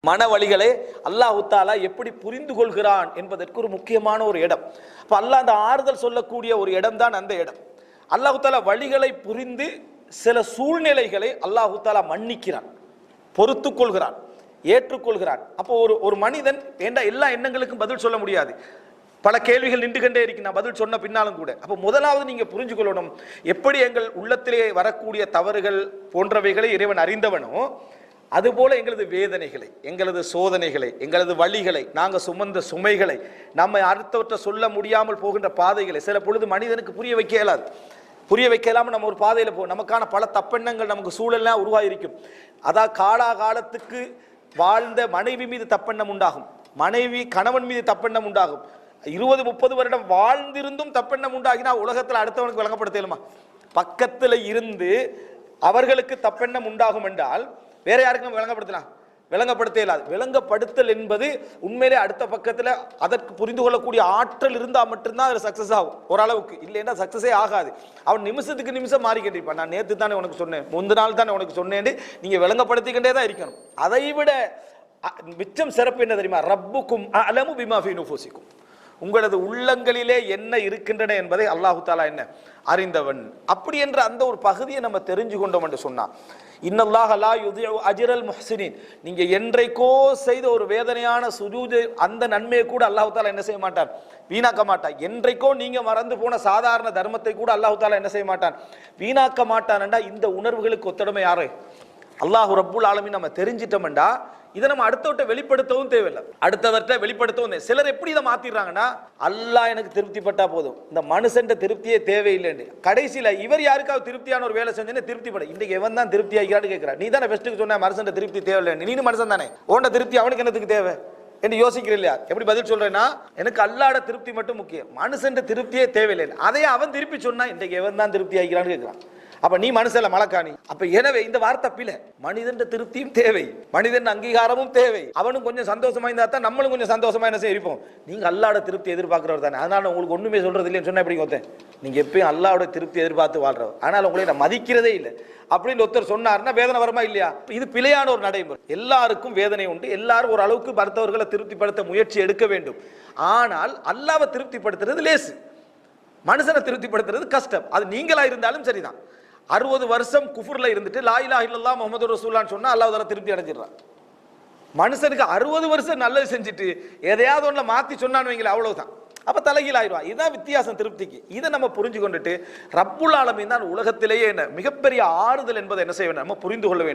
மன வழிகளை அல்லாஹ் தஆலா எப்படி புரிந்து கொள்கிறான் என்பதற்கு ஒரு முக்கியமான ஒரு இடம். அப்ப அல்லாஹ் அந்த ஆறுதல் சொல்லக்கூடிய ஒரு இடம் தான் அந்த இடம். அல்லாஹ் தஆலா வழிகளை புரிந்து சில சூழ்நிலைகளை அல்லாஹ் தஆலா மன்னிக்கிறான், பொறுத்து கொள்கிறான், ஏற்றுக்கொள்கிறான். அப்போ ஒரு மனிதன் எல்லா எண்ணங்களுக்கும் பதில் சொல்ல முடியாது. பல கேள்விகள் நின்று கொண்டே இருக்கு நான் பதில் சொன்ன பின்னாலும் கூட. அப்போ முதலாவது நீங்க புரிஞ்சு கொள்ளணும், எப்படி எங்கள் உள்ளத்திலே வரக்கூடிய தவறுகள் போன்றவைகளை இறைவன் அறிந்தவனோ அதுபோல எங்களது வேதனைகளை, எங்களது சோதனைகளை, எங்களது வழிகளை, நாங்கள் சுமந்த சுமைகளை, நம்ம அடுத்தவற்றை சொல்ல முடியாமல் போகின்ற பாதைகளை சில பொழுது மனிதனுக்கு புரிய வைக்க இயலாது. புரிய வைக்கலாமல் நம்ம ஒரு பாதையில் போகும். நமக்கான பல தப்பெண்ணங்கள் நமக்கு சூழல்லாம் உருவாகிருக்கும். அதான் காலாகாலத்துக்கு வாழ்ந்த மனைவி மீது தப்பெண்ணம் உண்டாகும், மனைவி கணவன் மீது தப்பெண்ணம் உண்டாகும். 20-30 வருடம் வாழ்ந்திருந்தும் தப்பெண்ணம் உண்டாகினா உலகத்தில் அடுத்தவனுக்கு விளங்கப்படுத்தலுமா? பக்கத்தில் இருந்து அவர்களுக்கு தப்பெண்ணம் உண்டாகும் என்றால் வேற யாருக்கும் விளங்கப்படுத்தலாம்? விளங்கப்படுத்த இயலாது. விளங்கப்படுத்தல் என்பது உண்மையிலே அடுத்த பக்கத்தில் அதற்கு புரிந்து கொள்ளக்கூடிய ஆற்றல் இருந்தால் மட்டும்தான் அதில் சக்சஸ் ஆகும். ஓரளவுக்கு இல்லைன்னா சக்சஸே ஆகாது. அவன் நிமிஷத்துக்கு நிமிஷம் மாறிக்கிட்டு இருப்பான். நான் நேற்று தானே உனக்கு சொன்னேன், முந்தின நாள் தானே உனக்கு சொன்னேன், நீங்கள் விளங்கப்படுத்திக்கிட்டே தான் இருக்கணும். அதை விட மிச்சம் சிறப்பு என்ன தெரியுமா? ரப்புக்கும் அலமு பிமா ஃபீ நுஃபூசிக்கும், உங்களது உள்ளங்களிலே என்ன இருக்கின்றன என்பதை அல்லாஹு தஆலா என்ன அறிந்தவன். அப்படி என்ற அந்த ஒரு பகுதியை நம்ம தெரிஞ்சு கொண்டோம் என்று சொன்னா, இன்னல்லாஹ லா யுதிஉ அஜ்ரல் முஹ்சினீன், நீங்க என்றைக்கோ செய்த ஒரு வேதனையான சுஜூது அந்த நன்மையை கூட அல்லாஹு தஆலா என்ன செய்ய மாட்டான்? வீணாக்க மாட்டான். என்றைக்கோ நீங்க மறந்து போன சாதாரண தர்மத்தை கூட அல்லாஹு தஆலா என்ன செய்ய மாட்டான்? வீணாக்க மாட்டான்டா. இந்த உணர்வுகளுக்கு ஒத்தடமை யாரு? அல்லாஹ் ரப்புல் ஆலமீன். நம்ம தெரிஞ்சிட்டோம்டா இதை நம்ம அடுத்தவற்றை வெளிப்படுத்தவும் தேவையில்லை, அடுத்தவற்றை வெளிப்படுத்தவும் தேவை. சிலர் எப்படி இதை மாத்திடுறாங்கன்னா, அல்லாஹ் எனக்கு திருப்திப்பட்டா போதும், இந்த மனுஷன் திருப்தியே தேவையில்லைன்னு. கடைசியில் இவர் யாருக்காவது திருப்தியான ஒரு வேலை செஞ்சேன்னு திருப்திப்பட, இன்னைக்கு எவன் தான் திருப்தி ஆகிறான்னு கேட்கிறான். நீ தானே பெஸ்ட்டுக்கு சொன்ன மனுஷன் திருப்தி தேவையில்லை, நீனு மனுஷன் தானே, உன்ன திருப்தி அவனுக்கு என்னத்துக்கு தேவை என்று யோசிக்கிறேன் இல்லையா? எப்படி பதில் சொல்றேன்னா, எனக்கு அல்லாஹ்வோட திருப்தி மட்டும் முக்கியம், மனுஷன் திருப்தியே தேவையில்லை. அதையே அவன் திருப்பி சொன்னா இன்றைக்கு எவன் தான் திருப்தி ஆகிறான்னு கேட்கிறான். அப்ப நீ மனுஷல மலக்காணி. அப்ப எனவே இந்த வார்த்தை பிள்ளை. மனிதன் திருப்தியும் தேவை, மனிதன் அங்கீகாரமும் தேவை. அவனும் கொஞ்சம் சந்தோஷமா இருந்தா தான் நம்மளும் கொஞ்சம் சந்தோஷமா என்ன இருப்போம். நீங்க அல்லாஹ்வோட திருப்தி எதிர்பார்க்கிறவர் தானே, அதனால உங்களுக்கு ஒண்ணுமே சொல்றது இல்லைன்னு சொன்னா எப்படி ஒருத்தன்? நீங்க எப்பயும் அல்லாஹ்வோட திருப்தி எதிர்பார்த்து வாழ்றவர், ஆனால் உங்களை நான் மதிக்கிறதே இல்லை அப்படின்னு ஒருத்தர் சொன்னார்னா வேதனை வருமா இல்லையா? இது பிழையான ஒரு நடைமுறை. எல்லாருக்கும் வேதனை உண்டு, எல்லாரும் ஒரு அளவுக்கு மருத்துவர்களை திருப்திப்படுத்த முயற்சி எடுக்க வேண்டும். ஆனால் அல்லாஹ்வை திருப்திப்படுத்துறது லேசு, மனுஷனை திருப்திப்படுத்துறது கஷ்டம். அது நீங்களா இருந்தாலும் சரிதான். 60 வருஷம் குஃபுர்ல இருந்துட்டு லா இலாஹ இல்லல்லாஹ் முஹம்மது ரசூலுல்லாஹ்னு சொன்னா அல்லாஹ் தஆலா திருப்தி அடைஞ்சிடுறான். மனுஷனுக்கு 60 வருஷம் நல்லது செஞ்சுட்டு எதையாவது ஒன்றுல மாத்தி சொன்னான்னு வைங்களேன், அவ்வளவுதான். அப்ப தலைகீழ் ஆயிடுவான். இதுதான் வித்தியாசம் திருப்திக்கு. இதை நம்ம புரிஞ்சு கொண்டுட்டு ரப்புல் ஆலமீன் தான் உலகத்திலேயே என்ன மிகப்பெரிய ஆறுதல் என்பதை என்ன செய்ய வேண்டும்? நம்ம புரிந்து கொள்ள வேண்டும்.